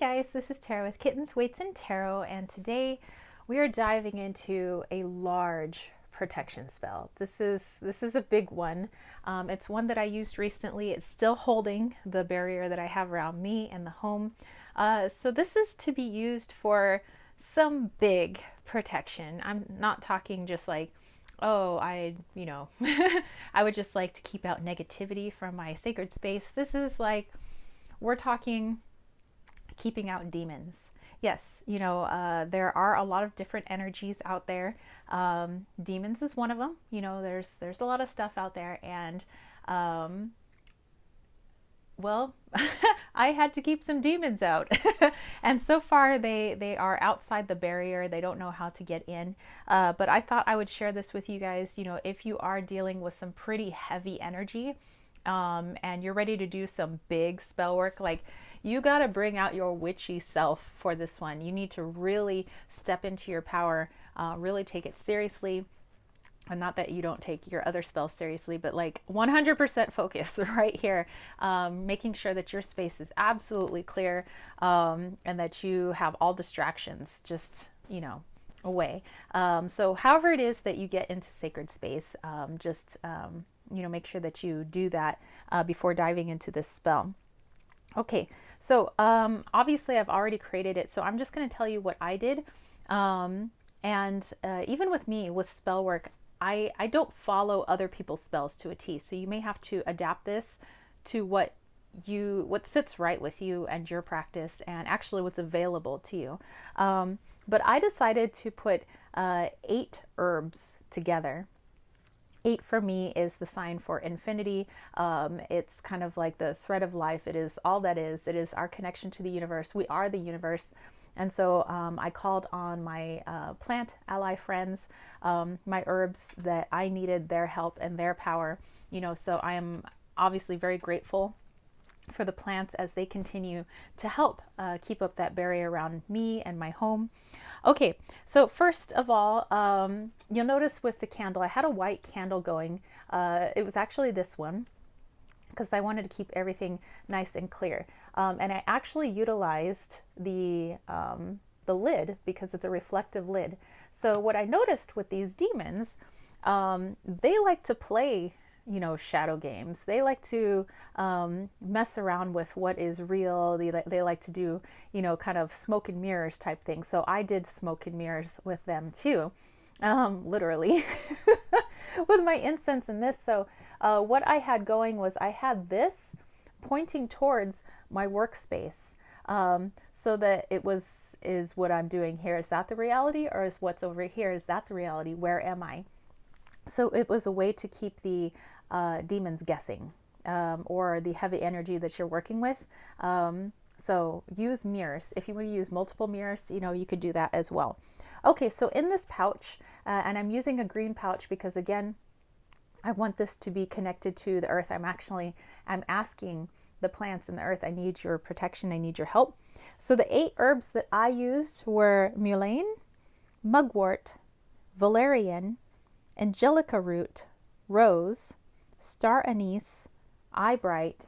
guys, this is Tara with Kittens, Weights, and Tarot, and today we are diving into a large protection spell. This is a big one. It's one that I used recently. It's still holding the barrier that I have around me and the home. So this is to be used for some big protection. I'm not talking just like, oh, I would just like to keep out negativity from my sacred space. This is like, we're talking keeping out demons. Yes, there are a lot of different energies out there. Demons is one of them. There's a lot of stuff out there, and well, I had to keep some demons out, and so far they are outside the barrier. They don't know how to get in. But I thought I would share this with you guys. If you are dealing with some pretty heavy energy, and you're ready to do some big spell work, like, you got to bring out your witchy self for this one. You need to really step into your power, really take it seriously. And not that you don't take your other spells seriously, but like 100% focus right here, making sure that your space is absolutely clear, and that you have all distractions just, away. So however it is that you get into sacred space, make sure that you do that before diving into this spell. Okay, so obviously I've already created it, so I'm just going to tell you what I did. Even with me, with spell work, I don't follow other people's spells to a T, so you may have to adapt this to what sits right with you and your practice, and actually what's available to you. But I decided to put 8 herbs together. 8 for me is the sign for infinity. It's kind of like the thread of life. It is all that is. It is our connection to the universe. We are the universe. And so I called on my plant ally friends, my herbs, that I needed their help and their power. So I am obviously very grateful for the plants as they continue to help keep up that barrier around me and my home. Okay, so first of all, you'll notice with the candle, I had a white candle going. It was actually this one, because I wanted to keep everything nice and clear. And I actually utilized the lid, because it's a reflective lid. So what I noticed with these demons, they like to play shadow games. They like to mess around with what is real. They like to do, kind of smoke and mirrors type thing. So I did smoke and mirrors with them too, literally, with my incense and this. So what I had going was I had this pointing towards my workspace. So that is what I'm doing here. Is that the reality, or is what's over here? Is that the reality? Where am I? So it was a way to keep the demons guessing, or the heavy energy that you're working with. So use mirrors. If you want to use multiple mirrors, you could do that as well. Okay, so in this pouch, and I'm using a green pouch because, again, I want this to be connected to the earth. I'm asking the plants and the earth, I need your protection, I need your help. So the 8 herbs that I used were mullein, mugwort, valerian, angelica root, rose, star anise, eyebright,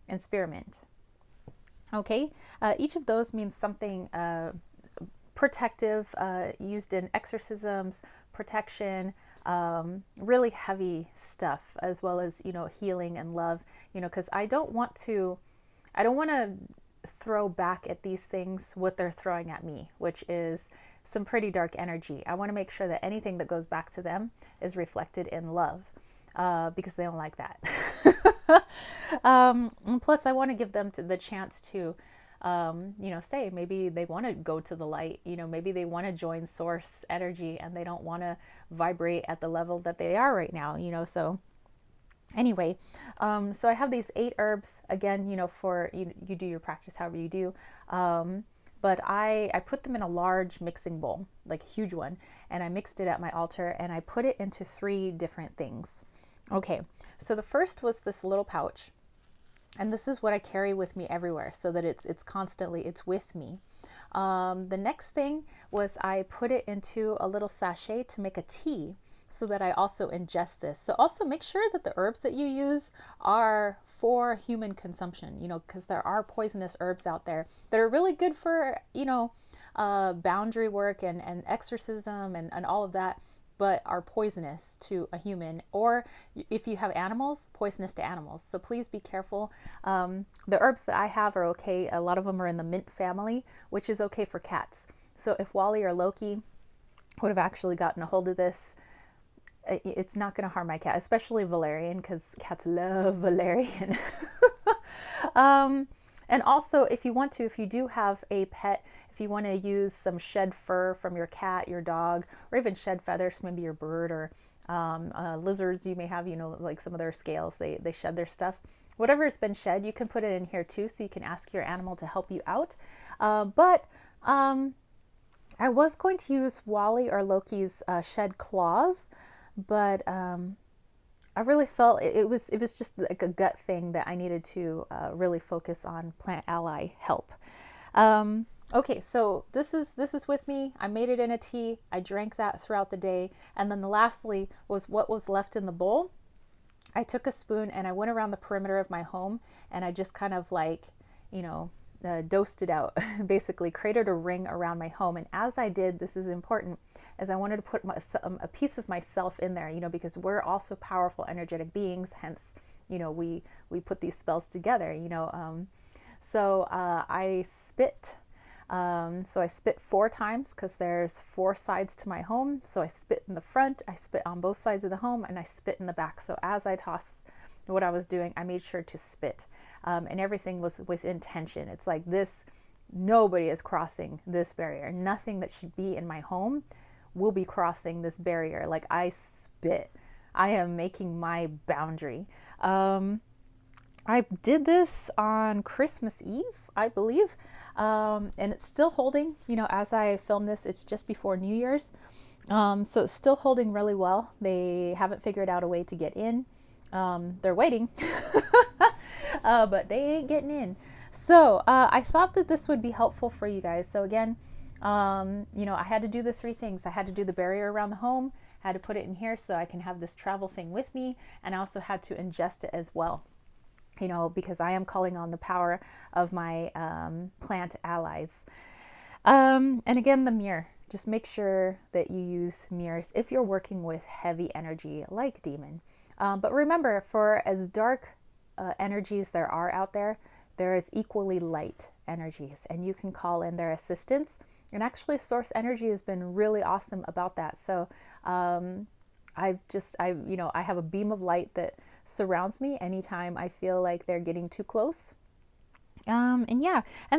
and spearmint. Okay, each of those means something protective, used in exorcisms, protection, really heavy stuff, as well as healing and love. Because I don't want to throw back at these things what they're throwing at me, which is some pretty dark energy. I want to make sure that anything that goes back to them is reflected in love, because they don't like that. Plus, I want to give them the chance to, say maybe they want to go to the light. Maybe they want to join source energy and they don't want to vibrate at the level that they are right now. So anyway, so I have these 8 herbs again. For you do your practice however you do. But I put them in a large mixing bowl, like a huge one, and I mixed it at my altar, and I put it into 3 different things. Okay, so the first was this little pouch, and this is what I carry with me everywhere, so that it's constantly, it's with me. The next thing was I put it into a little sachet to make a tea, so that I also ingest this. So also make sure that the herbs that you use are for human consumption, you know, because there are poisonous herbs out there that are really good for, you know, boundary work and exorcism and all of that, but are poisonous to a human, or if you have animals, poisonous to animals. So please be careful. The herbs that I have are okay. A lot of them are in the mint family, which is okay for cats. So if Wally or Loki would have actually gotten a hold of this, it's not going to harm my cat, especially valerian, because cats love valerian. And also, if you want to, if you do have a pet, if you want to use some shed fur from your cat, your dog, or even shed feathers, maybe your bird, or lizards you may have, you know, like some of their scales, they shed their stuff. Whatever has been shed, you can put it in here too, so you can ask your animal to help you out. But I was going to use Wally or Loki's shed claws, but I really felt it was just like a gut thing that I needed to really focus on plant ally help. Okay, so this is with me. I made it in a tea. I drank that throughout the day, and then lastly was what was left in the bowl. I took a spoon and I went around the perimeter of my home, and I just kind of like, you know, dosed it out, basically created a ring around my home. And as I did, this is important, as I wanted to put a piece of myself in there, you know, because we're also powerful energetic beings, hence, you know, we put these spells together, you know. So I spit. So I spit 4 times, because there's 4 sides to my home. So I spit in the front, I spit on both sides of the home, and I spit in the back. So as I tossed what I was doing, I made sure to spit, and everything was with intention. It's like this, nobody is crossing this barrier. Nothing that should be in my home will be crossing this barrier. Like, I spit, I am making my boundary. I did this on Christmas Eve, I believe, and it's still holding, you know, as I film this. It's just before New Year's, so it's still holding really well. They haven't figured out a way to get in. They're waiting, but they ain't getting in. So I thought that this would be helpful for you guys. So again, you know, I had to do the 3 things. I had to do the barrier around the home, I had to put it in here so I can have this travel thing with me, and I also had to ingest it as well, you know, because I am calling on the power of my plant allies. And again, the mirror. Just make sure that you use mirrors if you're working with heavy energy like demon. But remember, for as dark energies there are out there, there is equally light energies, and you can call in their assistance. And actually, source energy has been really awesome about that. So I have a beam of light that surrounds me anytime I feel like they're getting too close. And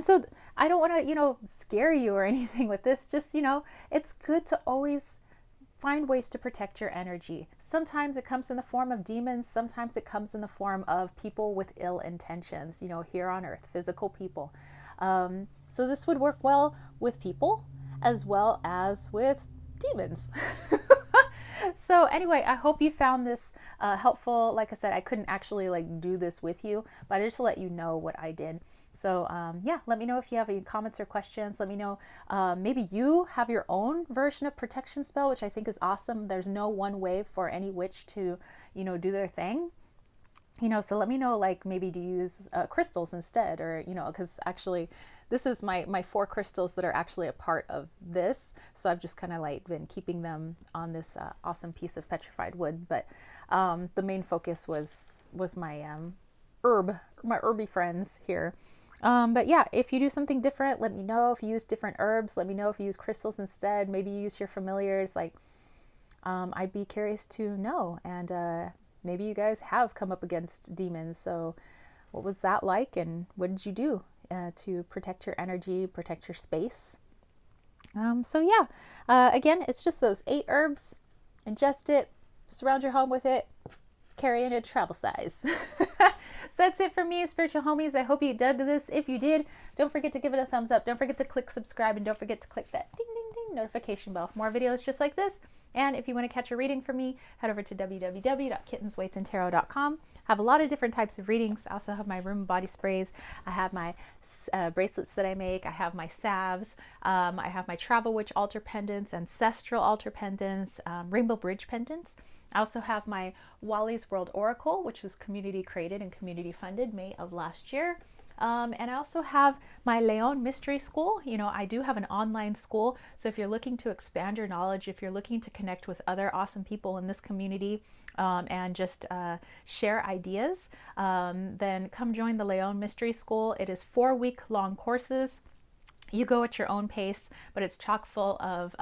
so I don't want to, you know, scare you or anything with this. Just, you know, it's good to always find ways to protect your energy. Sometimes it comes in the form of demons. Sometimes it comes in the form of people with ill intentions, you know, here on earth, physical people. So this would work well with people as well as with demons. So anyway, I hope you found this helpful. Like I said, I couldn't actually like do this with you, but I just to let you know what I did. So yeah, let me know if you have any comments or questions. Let me know, maybe you have your own version of protection spell, which I think is awesome. There's no one way for any witch to, you know, do their thing. You know, so let me know, like, maybe to use crystals instead, or, you know, because actually this is my 4 crystals that are actually a part of this. So I've just kind of like been keeping them on this awesome piece of petrified wood. But the main focus was my my herby friends here. But yeah, if you do something different, let me know. If you use different herbs, let me know. If you use crystals instead, maybe you use your familiars. Like, I'd be curious to know. And maybe you guys have come up against demons. So what was that like? And what did you do to protect your energy, protect your space? So yeah, again, it's just those 8 herbs. Ingest it, surround your home with it, carry it in travel size. So that's it for me, spiritual homies. I hope you dug this. If you did, don't forget to give it a thumbs up. Don't forget to click subscribe, and don't forget to click that ding ding ding notification bell for more videos just like this. And if you want to catch a reading from me, head over to www.kittensweightsandtarot.com. I have a lot of different types of readings. I also have my room and body sprays. I have my bracelets that I make. I have my salves. I have my travel witch altar pendants, ancestral altar pendants, rainbow bridge pendants. I also have my Wally's World Oracle, which was community created and community funded May of last year. And I also have my Leon Mystery School. You know, I do have an online school. So if you're looking to expand your knowledge, if you're looking to connect with other awesome people in this community and just share ideas, then come join the Leon Mystery School. It is 4-week-long courses. You go at your own pace, but it's chock full of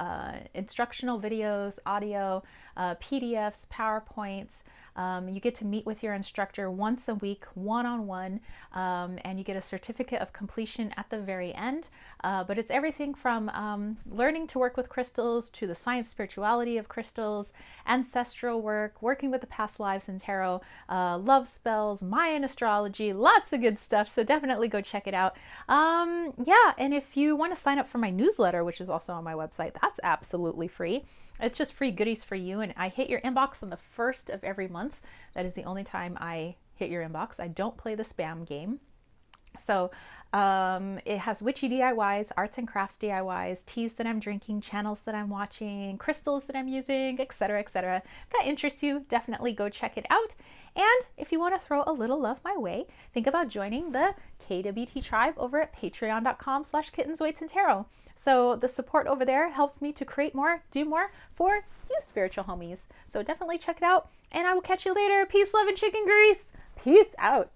instructional videos, audio, PDFs, PowerPoints. You get to meet with your instructor once a week, one-on-one, and you get a certificate of completion at the very end. But it's everything from learning to work with crystals to the science spirituality of crystals, ancestral work, working with the past lives in tarot, love spells, Mayan astrology, lots of good stuff. So definitely go check it out. Yeah, and if you want to sign up for my newsletter, which is also on my website, that's absolutely free. It's just free goodies for you, and I hit your inbox on the 1st of every month. That is the only time I hit your inbox. I don't play the spam game. So it has witchy DIYs, arts and crafts DIYs, teas that I'm drinking, channels that I'm watching, crystals that I'm using, etc., etc. If that interests you, definitely go check it out. And if you want to throw a little love my way, think about joining the KWT tribe over at patreon.com/kittens, weights, and tarot. So the support over there helps me to create more, do more for you spiritual homies. So definitely check it out, and I will catch you later. Peace, love, and chicken grease. Peace out.